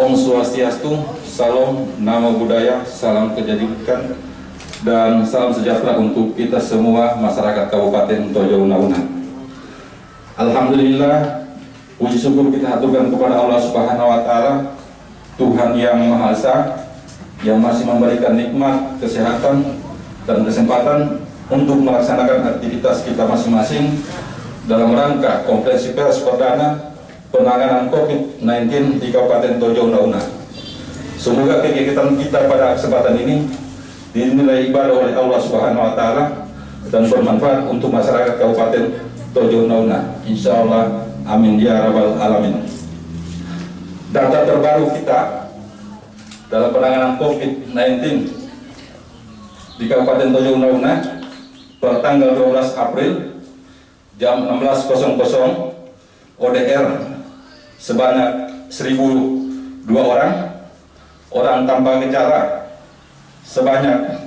Om Swastiastu, Salam, Namo Buddhaya, Salam Kebajikan, dan salam sejahtera untuk kita semua masyarakat Kabupaten Tojo Una Una. Alhamdulillah, puji syukur kita haturkan kepada Allah Subhanahu wa Ta'ala, Tuhan yang Maha Esa, yang masih memberikan nikmat, kesehatan, dan kesempatan untuk melaksanakan aktivitas kita masing-masing dalam rangka konferensi pers perdana penanganan COVID-19 di Kabupaten Tojo Una Una. Semoga kegiatan kita pada kesempatan ini dinilai ibadah oleh Allah Subhanahu wa Ta'ala dan bermanfaat untuk masyarakat Kabupaten Tojo Una Una. Insya Allah, amin ya rabbal alamin. Data terbaru kita dalam penanganan COVID-19 di Kabupaten Tojo Una Una pada tanggal 12 April jam 16.00 ODR sebanyak 1.002 orang tanpa gejala sebanyak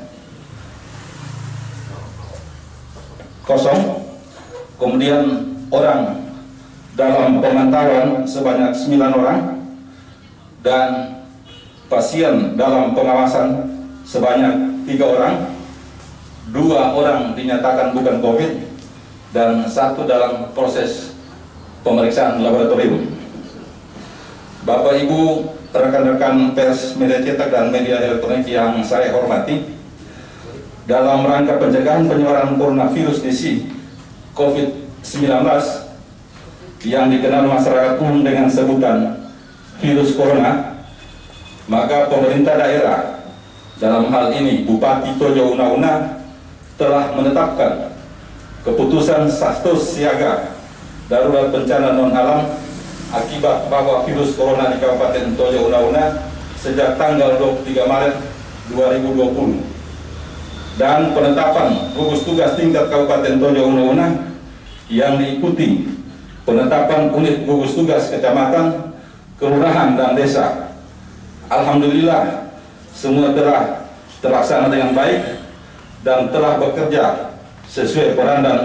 0, kemudian orang dalam pemantauan sebanyak 9 orang, dan pasien dalam pengawasan sebanyak 3 orang, 2 orang dinyatakan bukan COVID, dan 1 dalam proses pemeriksaan laboratorium. Bapak Ibu, rekan-rekan pers, media cetak dan media elektronik yang saya hormati, dalam rangka pencegahan penyebaran coronavirus DC COVID-19 yang dikenal masyarakat umum dengan sebutan virus corona, maka pemerintah daerah, dalam hal ini Bupati Tojo Una Una, telah menetapkan keputusan status siaga darurat bencana non alam akibat wabah virus corona di Kabupaten Tojo Una Una sejak tanggal 23 Maret 2020, dan penetapan gugus tugas tingkat Kabupaten Tojo Una Una yang diikuti penetapan unit gugus tugas kecamatan, kelurahan, dan desa. Alhamdulillah, semua telah terlaksana dengan baik dan telah bekerja sesuai peran dan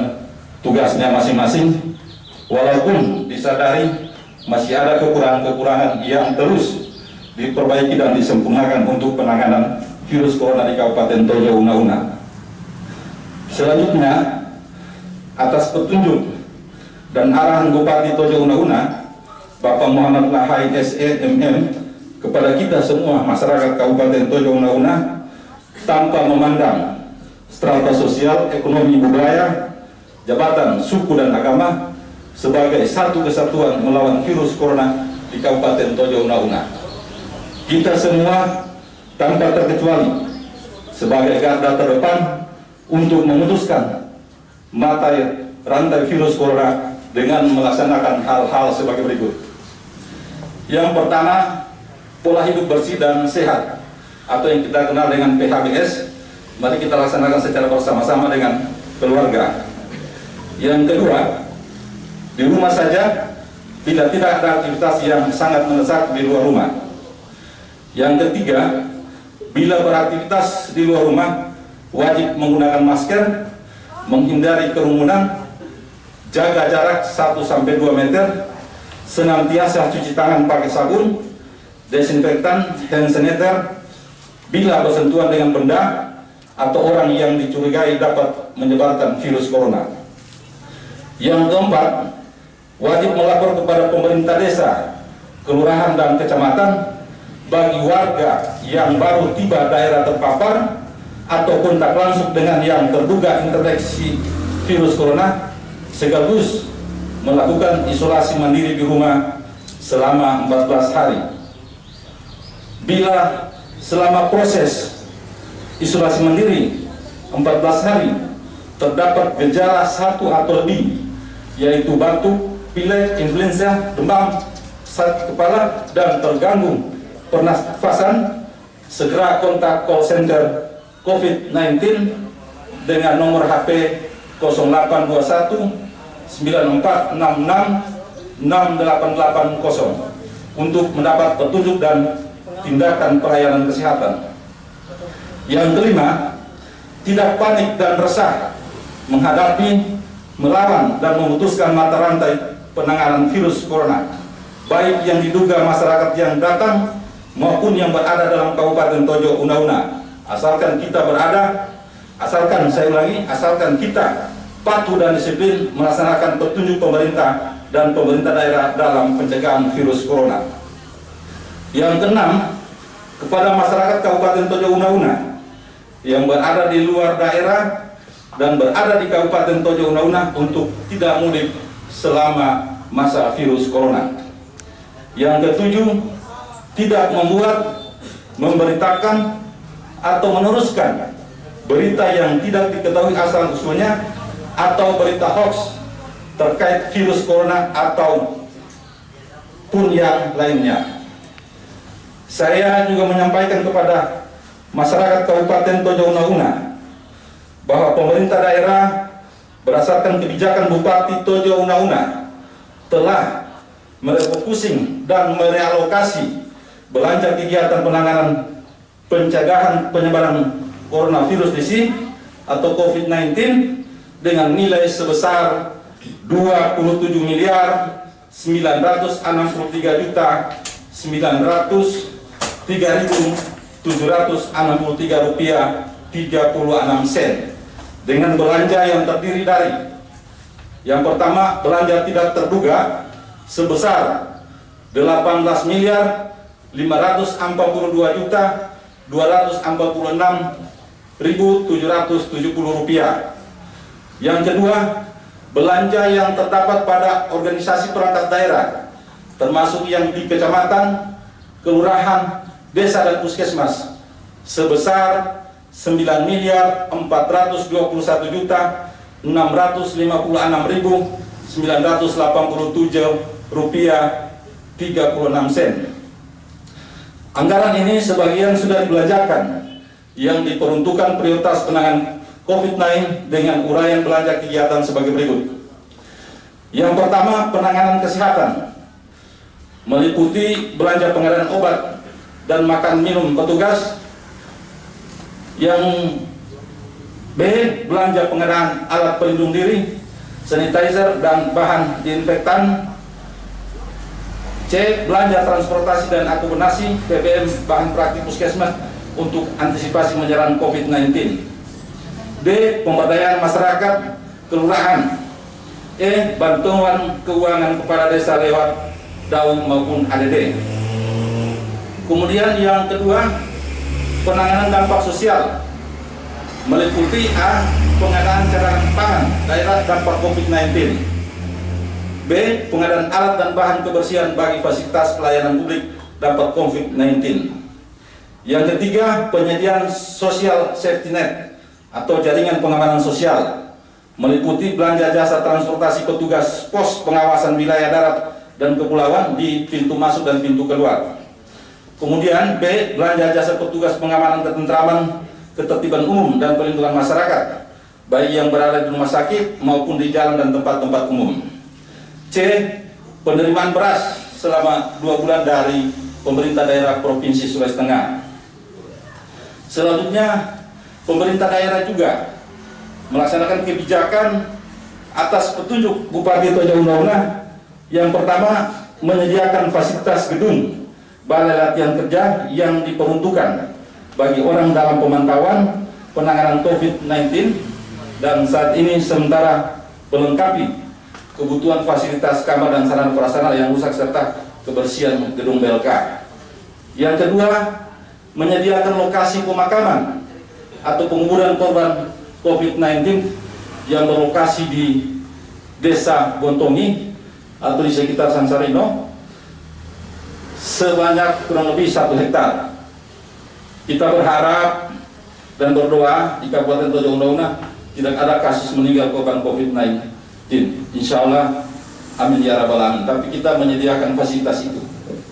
tugasnya masing-masing, walaupun disadari masih ada kekurangan-kekurangan yang terus diperbaiki dan disempurnakan untuk penanganan virus corona di Kabupaten Tojo Una Una. Selanjutnya, atas petunjuk dan arahan Bupati Tojo Una Una, Bapak Muhammad Lahai SEMM, kepada kita semua masyarakat Kabupaten Tojo Una Una, tanpa memandang strata sosial, ekonomi, budaya, jabatan, suku, dan agama, sebagai satu kesatuan melawan virus corona di Kabupaten Tojo Una Una. Kita semua tanpa terkecuali sebagai garda terdepan untuk memutuskan mata rantai virus corona dengan melaksanakan hal-hal sebagai berikut. Yang pertama, pola hidup bersih dan sehat atau yang kita kenal dengan PHBS, mari kita laksanakan secara bersama-sama dengan keluarga. Yang kedua, di rumah saja bila tidak ada aktivitas yang sangat mendesak di luar rumah. Yang ketiga, bila beraktivitas di luar rumah wajib menggunakan masker, menghindari kerumunan, jaga jarak 1-2 meter, senantiasa cuci tangan pakai sabun, desinfektan, hand sanitizer bila bersentuhan dengan benda atau orang yang dicurigai dapat menyebarkan virus corona. Yang keempat, wajib melapor kepada pemerintah desa, kelurahan, dan kecamatan bagi warga yang baru tiba daerah terpapar atau kontak langsung dengan yang terduga terinfeksi virus corona, sekaligus melakukan isolasi mandiri di rumah selama 14 hari. Bila selama proses isolasi mandiri 14 hari terdapat gejala 1 atau lebih, yaitu batuk, pilek, influenza, demam, sakit kepala, dan terganggu pernafasan, segera kontak call center COVID-19 dengan nomor HP 0821 9466 6880 untuk mendapat petunjuk dan tindakan pelayanan kesehatan. Yang kelima, tidak panik dan resah menghadapi, melawan, dan memutuskan mata rantai penanganan virus corona, baik yang diduga masyarakat yang datang maupun yang berada dalam Kabupaten Tojo Una-Una. Asalkan kita berada, asalkan kita patuh dan disiplin melaksanakan petunjuk pemerintah dan pemerintah daerah dalam pencegahan virus corona. Yang keenam, kepada masyarakat Kabupaten Tojo Una-Una yang berada di luar daerah dan berada di Kabupaten Tojo Una-Una untuk tidak mudik selama masa virus corona. Yang ketujuh, tidak membuat, memberitakan, atau meneruskan berita yang tidak diketahui asal usulnya atau berita hoax terkait virus corona atau pun yang lainnya. Saya juga menyampaikan kepada masyarakat Kabupaten Tojo Una-Una bahwa pemerintah daerah berdasarkan kebijakan Bupati Tojo Una-Una telah merefocusing dan merealokasi belanja kegiatan penanganan pencegahan penyebaran coronavirus disease atau COVID-19 dengan nilai sebesar 27.903.903.763 rupiah 36 sen dengan belanja yang terdiri dari yang pertama, belanja tidak terduga sebesar 18.552.246.770 rupiah. Yang kedua, belanja yang terdapat pada organisasi perangkat daerah, termasuk yang di kecamatan, kelurahan, desa dan puskesmas, sebesar 9.421.656.987 rupiah 36 sen. Anggaran ini sebagian sudah dibelanjakan yang diperuntukkan prioritas penanganan COVID-19 dengan uraian belanja kegiatan sebagai berikut. Yang pertama, penanganan kesehatan, meliputi belanja pengadaan obat dan makan minum petugas. Yang B, belanja pengadaan alat pelindung diri, sanitizer dan bahan disinfektan. C, belanja transportasi dan akomodasi BBM bahan praktik puskesmas untuk antisipasi penyebaran COVID-19. D, pemberdayaan masyarakat kelurahan. E, bantuan keuangan kepada desa lewat DAU maupun ADD. Kemudian yang kedua, penanganan dampak sosial, meliputi A, pengadaan cadangan pangan daerah dampak COVID-19. B, pengadaan alat dan bahan kebersihan bagi fasilitas pelayanan publik dampak COVID-19. Yang ketiga, penyediaan sosial safety net atau jaringan pengamanan sosial, meliputi belanja jasa transportasi petugas pos pengawasan wilayah darat dan kepulauan di pintu masuk dan pintu keluar. Kemudian B, belanja jasa petugas pengamanan ketentraman, ketertiban umum dan perlindungan masyarakat, baik yang berada di rumah sakit maupun di jalan dan tempat-tempat umum. C, penerimaan beras selama 2 bulan dari pemerintah daerah Provinsi Sulawesi Tengah. Selanjutnya, pemerintah daerah juga melaksanakan kebijakan atas petunjuk Bupati Tojo Una-Una. Yang pertama, menyediakan fasilitas gedung balai latihan kerja yang diperuntukkan bagi orang dalam pemantauan penanganan COVID-19 dan saat ini sementara melengkapi kebutuhan fasilitas kamar dan sarana prasarana yang rusak serta kebersihan gedung BLK. Yang kedua, menyediakan lokasi pemakaman atau penguburan korban COVID-19 yang berlokasi di Desa Bontongi atau di sekitar Sansarino sebanyak kurang lebih 1 hektar. Kita berharap dan berdoa di Kabupaten Tojo Una-Una tidak ada kasus meninggal korban COVID-19. Insya Allah, amin ya rabbal alamin. Tapi kita menyediakan fasilitas itu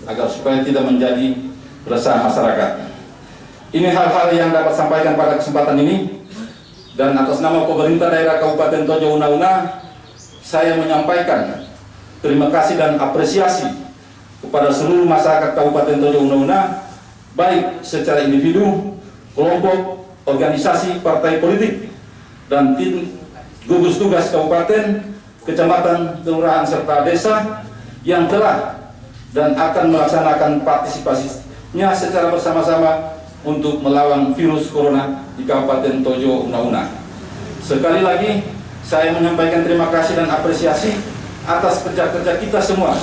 agar supaya tidak menjadi resah masyarakat. Ini hal-hal yang dapat sampaikan pada kesempatan ini, dan atas nama pemerintah daerah Kabupaten Tojo Una-Una, saya menyampaikan terima kasih dan apresiasi kepada seluruh masyarakat Kabupaten Tojo Una-Una, baik secara individu, kelompok, organisasi, partai politik, dan tim gugus tugas kabupaten, kecamatan, kelurahan serta desa yang telah dan akan melaksanakan nya secara bersama-sama untuk melawan virus corona di Kabupaten Tojo Una-Una. Sekali lagi saya menyampaikan terima kasih dan apresiasi atas kerja-kerja kita semua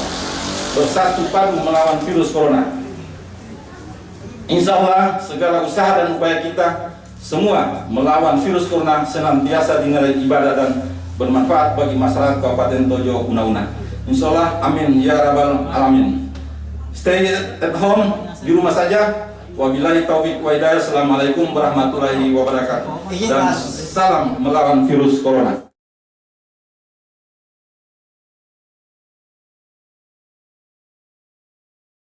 bersatu padu melawan virus corona. Insya Allah segala usaha dan upaya kita semua melawan virus corona senantiasa dinilai ibadah dan bermanfaat bagi masyarakat Kabupaten Tojo Una-Una. Insya Allah, amin ya rabbal alamin. Stay at home, di rumah saja. Wabillahi taufiq wa hidayah. Assalamualaikum warahmatullahi wabarakatuh. Dan salam melawan virus corona.